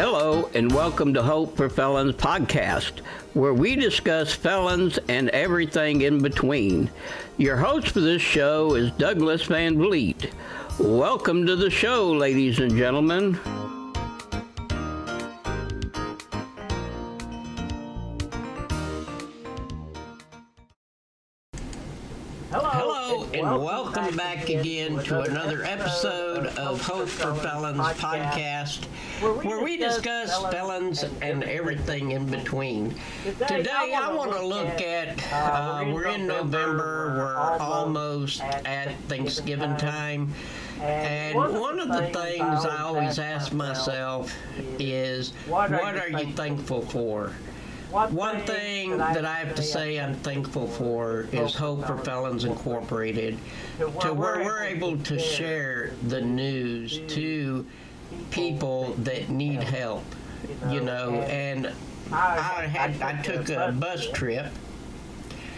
Hello, and welcome to Hope for Felons podcast, where we discuss felons and everything in between. Your host for this show is Douglas Van Vliet. Welcome to the show, ladies and gentlemen. Hello, and welcome back again to another episode of Hope for Felons podcast, where we discuss felons and everything in between. Today, I want to look at, we're in November, we're almost at Thanksgiving time, and one of the things I always ask myself is, what are you thankful for? One thing that I have to say I'm thankful for is Hope for Felons Incorporated, to where we're able to share the news to people that need help, and I took a bus trip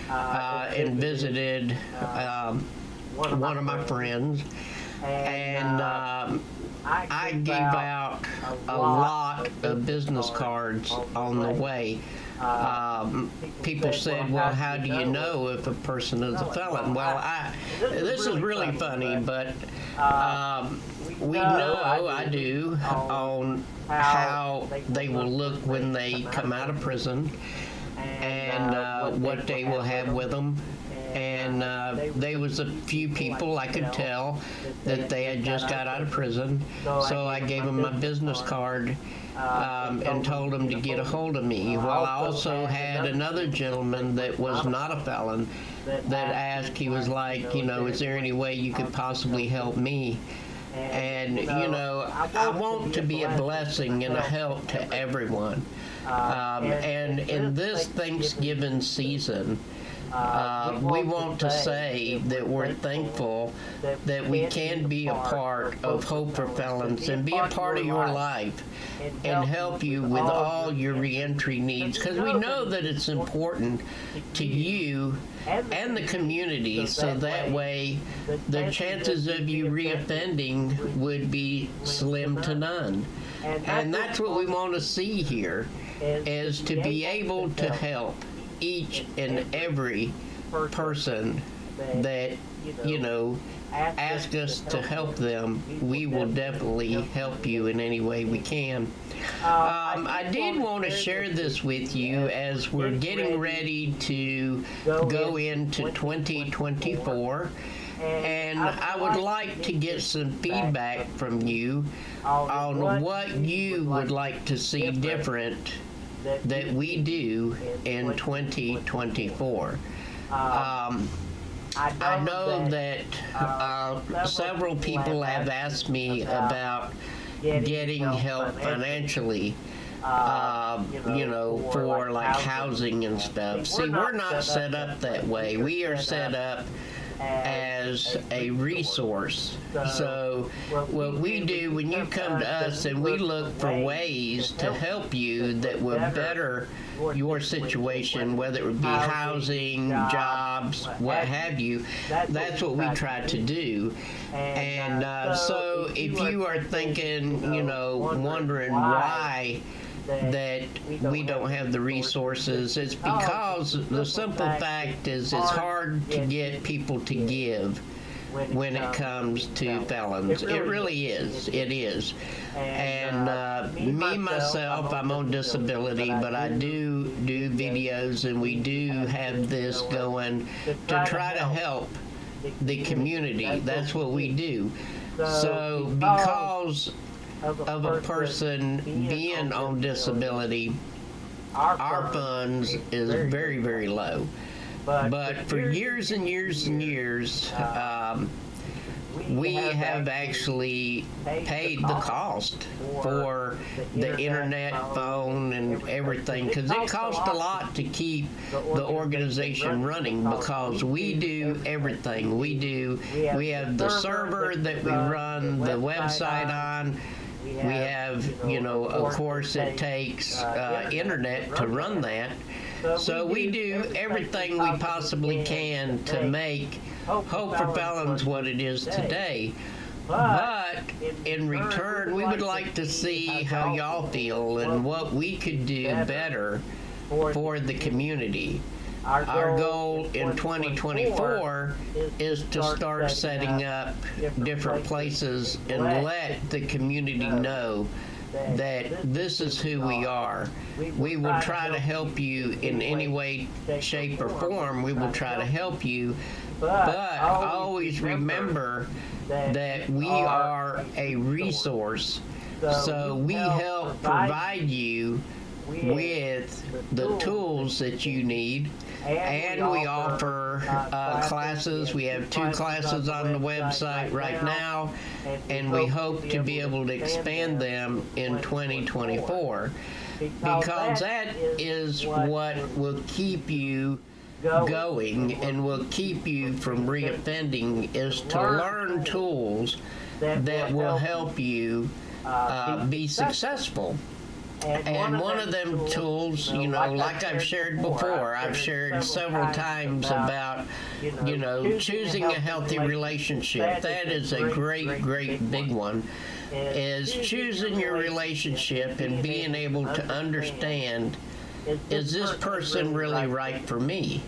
and visited one of my friends, and I gave out a lot of business cards on the way. People said, well, how do you know if a person is a felon? Well, this is really funny, but we know, I do, on how they will look when they come out of prison and what they will have with them. And there was a few people I could tell that they had just got out of prison, so I gave them my business card and told them to get a hold of me. Well, I also had another gentleman that was not a felon that asked, he was like, is there any way you could possibly help me? And, I want to be a blessing and a help to everyone. And in this Thanksgiving season, we want to say that we're thankful that we can be a part of Hope for Felons and be a part of your life and help you with all your reentry needs, because we know that it's important to you and the community, so that way the chances of you reoffending would be slim to none. And that's what we want to see here, is to be able to help each and every person that, ask us to help them. We will definitely help you in any way we can. I did want to share this with you as we're getting ready to go into 2024. And I would like to get some feedback from you on what you would like to see different that we do in 2024. I know that several people have asked me about getting help financially, for like housing and stuff. See, we're not set up that way. We are set up as a resource. So what we do when you come to us, and we look for ways to help you that will better your situation, whether it would be housing, jobs, what have you, that's what we try to do. And so if you are thinking, wondering why that we don't have the resources, it's because the simple fact is it's hard to get people to give when it comes to felons. It really is. It is. And me, myself, I'm on disability, but I do videos, and we do have this going to try to help the community. That's what we do. So because of a person being on disability, our funds is very, very low. But for years and years and years, we have actually paid the cost for the internet, phone, and everything, because it costs a lot to keep the organization running, because we do everything. We have the server that we run the website on. We have, of course, it takes internet to run that. So we do everything we possibly can to make Hope for Felons what it is today. But in return, we would like to see how y'all feel and what we could do better for the community. Our goal in 2024 is to start setting up different places and let the community know that this is who we are. We will try to help you in any way, shape, or form. We will try to help you, but always remember that we are a resource. So we help provide you with the tools that you need, and we offer classes. We have 2 classes on the website right now, and we hope to be able to expand them in 2024, because that is what will keep you going and will keep you from reoffending, is to learn tools that will help you be successful. And one of them tools, like I've shared before, I've shared several times about, choosing a healthy relationship. That is a great, great big one, is choosing your relationship and being able to understand, is this person really right for me?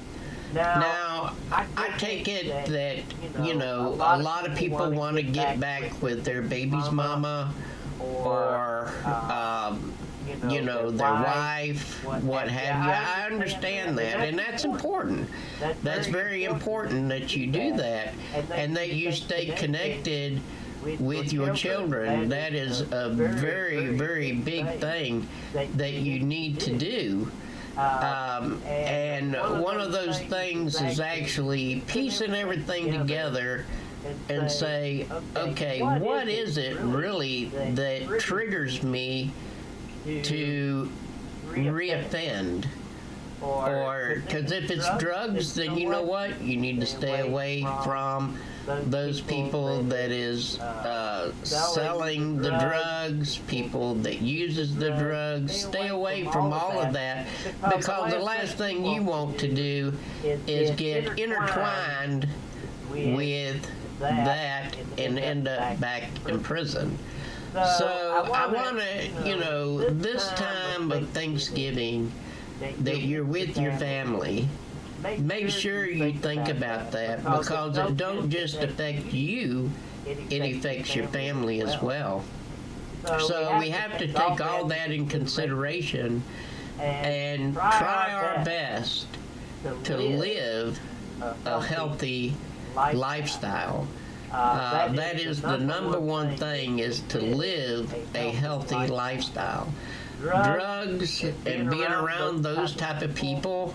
Now, I take it that, a lot of people want to get back with their baby's mama or, their wife, what have you. I understand that, and that's important. That's very important that you do that, and that you stay connected with your children. That is a very, very big thing that you need to do. And one of those things is actually piecing everything together and say, okay, what is it really that triggers me to reoffend? Or, because if it's drugs, then you know what? You need to stay away from those people that is selling the drugs, people that uses the drugs. Stay away from all of that, because the last thing you want to do is get intertwined with that and end up back in prison. So I want to, this time of Thanksgiving, that you're with your family, make sure you think about that, because it don't just affect you, it affects your family as well. So we have to take all that in consideration and try our best to live a healthy lifestyle. That is the number one thing, is to live a healthy lifestyle. Drugs and being around those type of people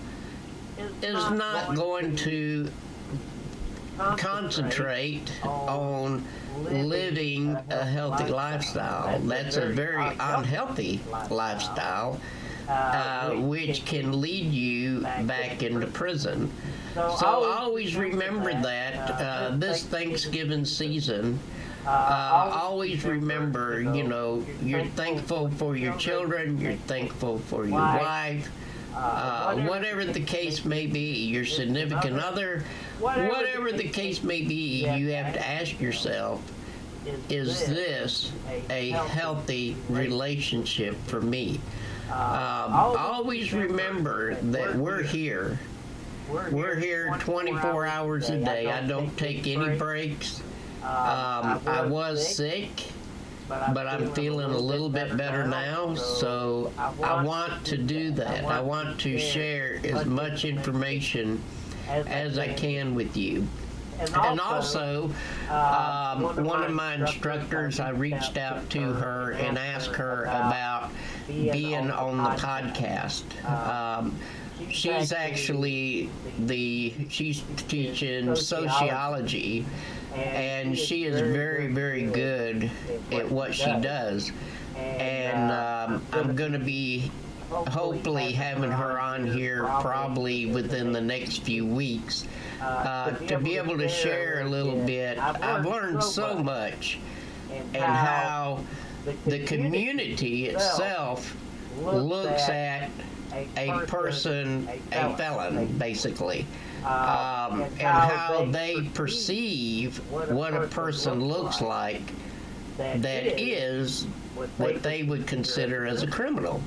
is not going to concentrate on living a healthy lifestyle. That's a very unhealthy lifestyle, which can lead you back into prison. So always remember that this Thanksgiving season. Always remember, you're thankful for your children, you're thankful for your wife, whatever the case may be, your significant other, whatever the case may be, you have to ask yourself, is this a healthy relationship for me? Always remember that we're here. We're here 24 hours a day. I don't take any breaks. I was sick, but I'm feeling a little bit better now, so I want to do that. I want to share as much information as I can with you. And also, one of my instructors, I reached out to her and asked her about being on the podcast. She's actually she's teaching sociology, and she is very, very good at what she does. And I'm going to be hopefully having her on here probably within the next few weeks to be able to share a little bit. I've learned so much, and how the community itself looks at a person, a felon, basically, and how they perceive what a person looks like that is what they would consider as a criminal.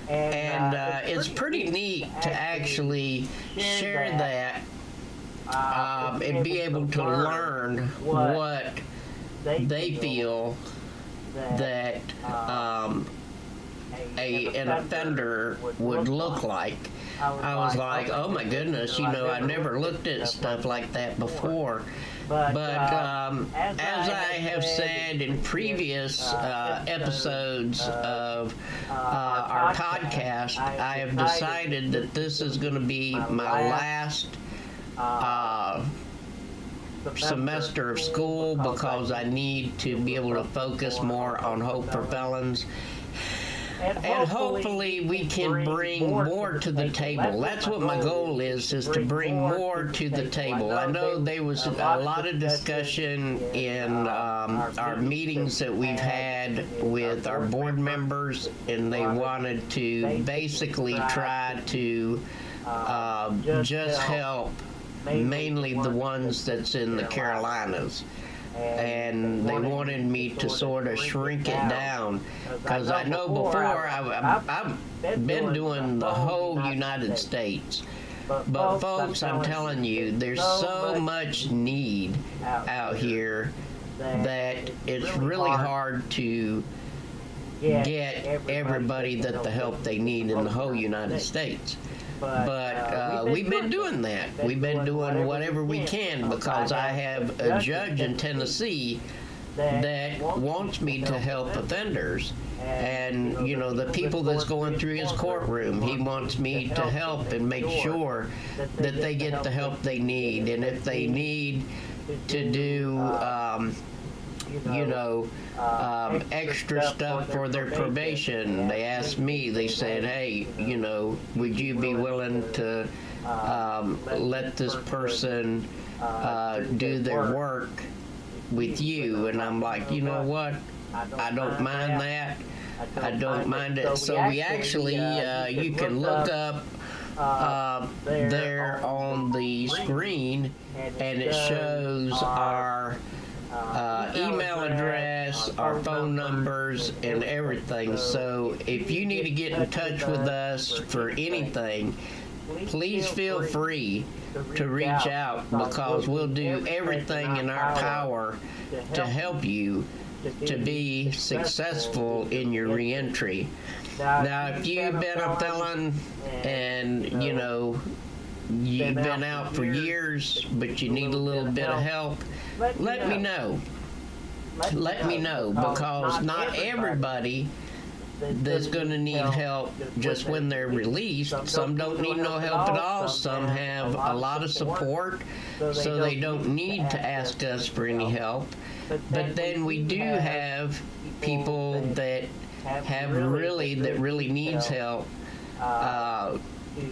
And it's pretty neat to actually share that and be able to learn what they feel that an offender would look like. I was like, oh my goodness, I never looked at stuff like that before. But as I have said in previous episodes of our podcast, I have decided that this is going to be my last semester of school because I need to be able to focus more on Hope for Felons. And hopefully we can bring more to the table. That's what my goal is to bring more to the table. I know there was a lot of discussion in our meetings that we've had with our board members, and they wanted to basically try to just help mainly the ones that's in the Carolinas. And they wanted me to sort of shrink it down because I know before I've been doing the whole United States. But folks, I'm telling you, there's so much need out here that it's really hard to get everybody the help they need in the whole United States. But we've been doing that. We've been doing whatever we can because I have a judge in Tennessee that wants me to help offenders. And, the people that's going through his courtroom, he wants me to help and make sure that they get the help they need. And if they need to do extra stuff for their probation. They asked me, they said, hey, would you be willing to let this person do their work with you? And I'm like, you know what? I don't mind that. I don't mind it. So we actually, you can look up there on the screen, and it shows our email address, our phone numbers, and everything. So if you need to get in touch with us for anything, please feel free to reach out because we'll do everything in our power to help you to be successful in your reentry. Now, if you've been a felon and, you've been out for years, but you need a little bit of help, let me know. Let me know, because not everybody that's going to need help just when they're released. Some don't need no help at all. Some have a lot of support, so they don't need to ask us for any help. But then we do have people that really needs help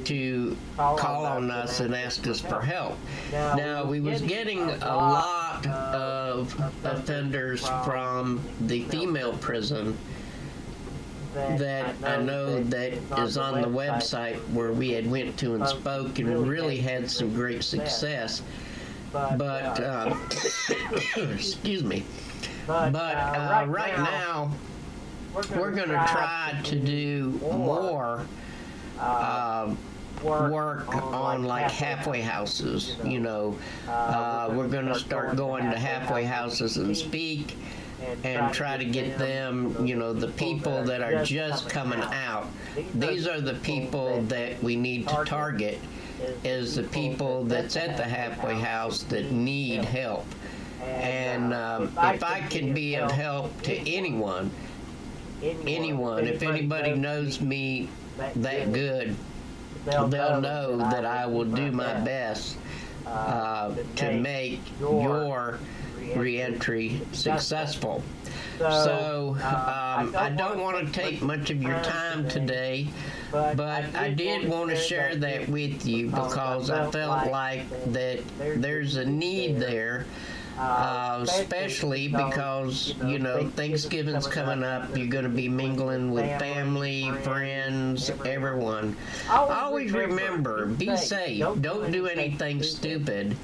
to call on us and ask us for help. Now, we was getting a lot of offenders from the female prison that I know that is on the website where we had went to and spoke and really had some great success. But, excuse me. But right now, we're going to try to do more work on like halfway houses. We're going to start going to halfway houses and speak and try to get them, the people that are just coming out. These are the people that we need to target, is the people that's at the halfway house that need help. And if I can be of help to anyone, if anybody knows me that good, they'll know that I will do my best to make your reentry successful. So I don't want to take much of your time today, but I did want to share that with you because I felt like that there's a need there especially because, Thanksgiving's coming up. You're going to be mingling with family, friends, everyone. Always remember, be safe. Don't do anything stupid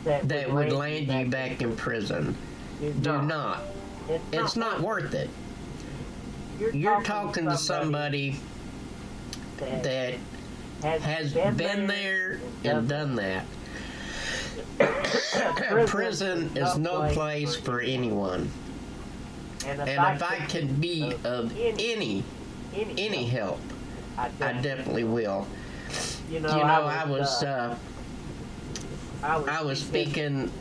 that would land you back in prison. Do not. It's not worth it. You're talking to somebody that has been there and done that. Prison is no place for anyone. And if I can be of any help, I definitely will. I was speaking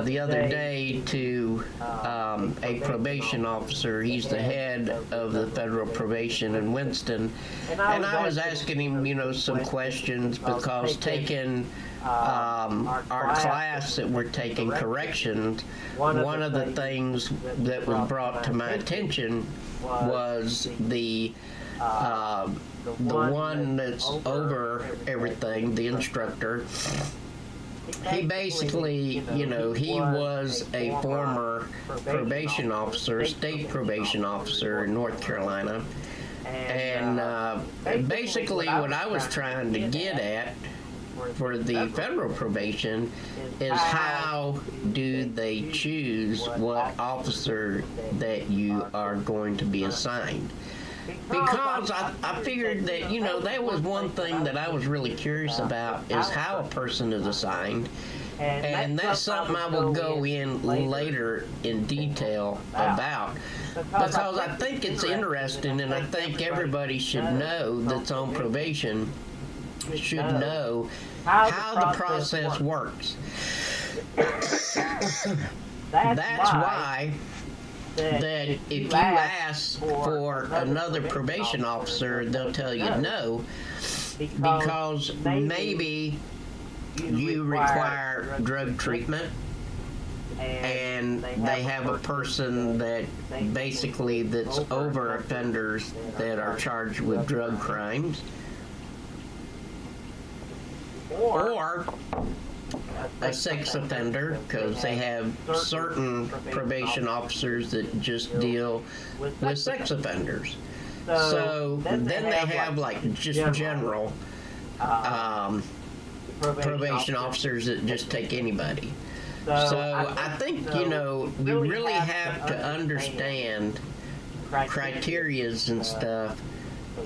the other day to a probation officer. He's the head of the federal probation in Winston. And I was asking him, some questions because taking our class that we're taking, corrections, one of the things that was brought to my attention was the one that's over everything, the instructor. He basically, he was a former probation officer, state probation officer in North Carolina. And basically what I was trying to get at for the federal probation is how do they choose what officer that you are going to be assigned. Because I figured that, that was one thing that I was really curious about is how a person is assigned. And that's something I will go in later in detail about. Because I think it's interesting, and I think everybody should know that's on probation should know how the process works. That's why that if you ask for another probation officer, they'll tell you no, because maybe you require drug treatment, and they have a person that basically that's over offenders that are charged with drug crimes, or a sex offender, because they have certain probation officers that just deal with sex offenders. So then they have like just general probation officers that just take anybody. So I think, we really have to understand criterias and stuff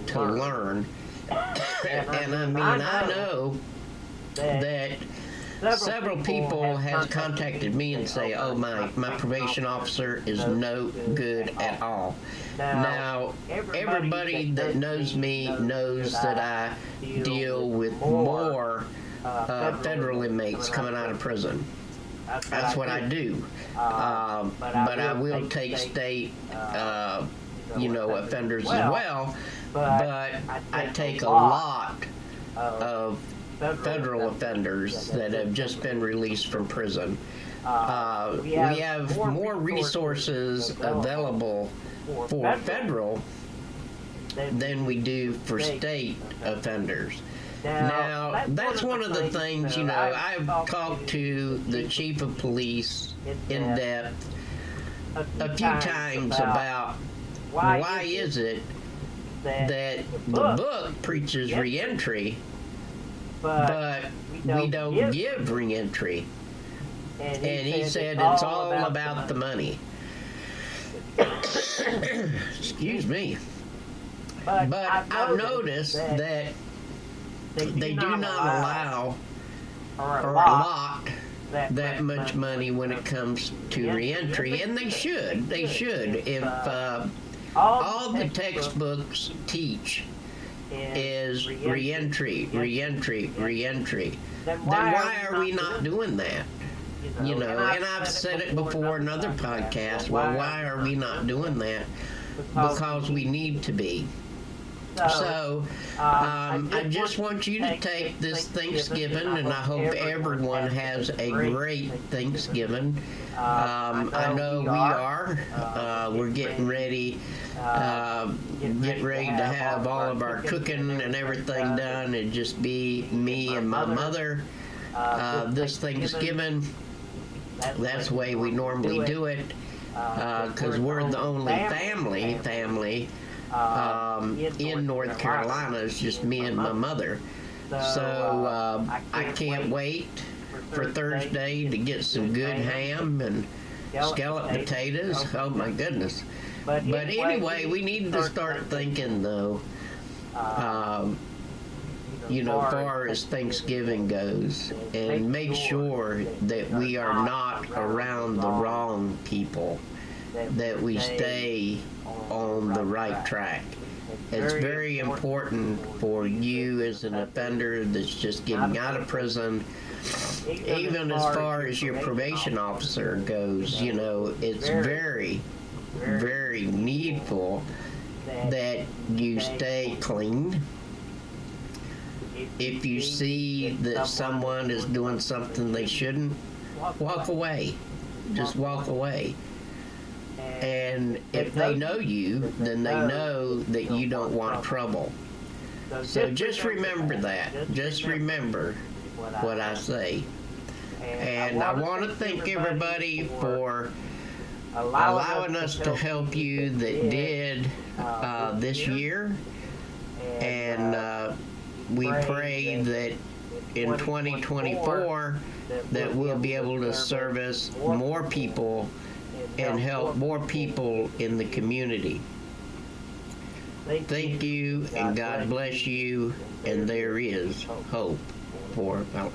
to learn. And I mean, I know that several people has contacted me and say, oh, my probation officer is no good at all. Now, everybody that knows me knows that I deal with more federal inmates coming out of prison. That's what I do. But I will take state, offenders as well. But I take a lot of federal offenders that have just been released from prison. We have more resources available for federal than we do for state offenders. Now, that's one of the things, I've talked to the chief of police in depth a few times about why is it that the book preaches reentry, but we don't give reentry. And he said it's all about the money. Excuse me. But I've noticed that they do not allow or allot that much money when it comes to reentry, and they should. They should. If all the textbooks teach is reentry, then why are we not doing that? And I've said it before in other podcasts, well, why are we not doing that? Because we need to be. So, I just want you to take this Thanksgiving, and I hope everyone has a great Thanksgiving. I know we are. We're getting ready to have all of our cooking and everything done, and just be me and my mother this Thanksgiving. That's the way we normally do it, because we're the only family in North Carolina. It's just me and my mother. So I can't wait for Thursday to get some good ham and scalloped potatoes. Oh my goodness. But anyway, we need to start thinking though, far as Thanksgiving goes, and make sure that we are not around the wrong people, that we stay on the right track. It's very important for you as an offender that's just getting out of prison, even as far as your probation officer goes. It's very, very needful that you stay clean. If you see that someone is doing something they shouldn't, walk away. Just walk away. And if they know you, then they know that you don't want trouble. So just remember that. Just remember what I say. And I want to thank everybody for allowing us to help you that did this year. And we pray that in 2024 that we'll be able to service more people and help more people in the community. Thank you, and God bless you, and there is hope for Felons.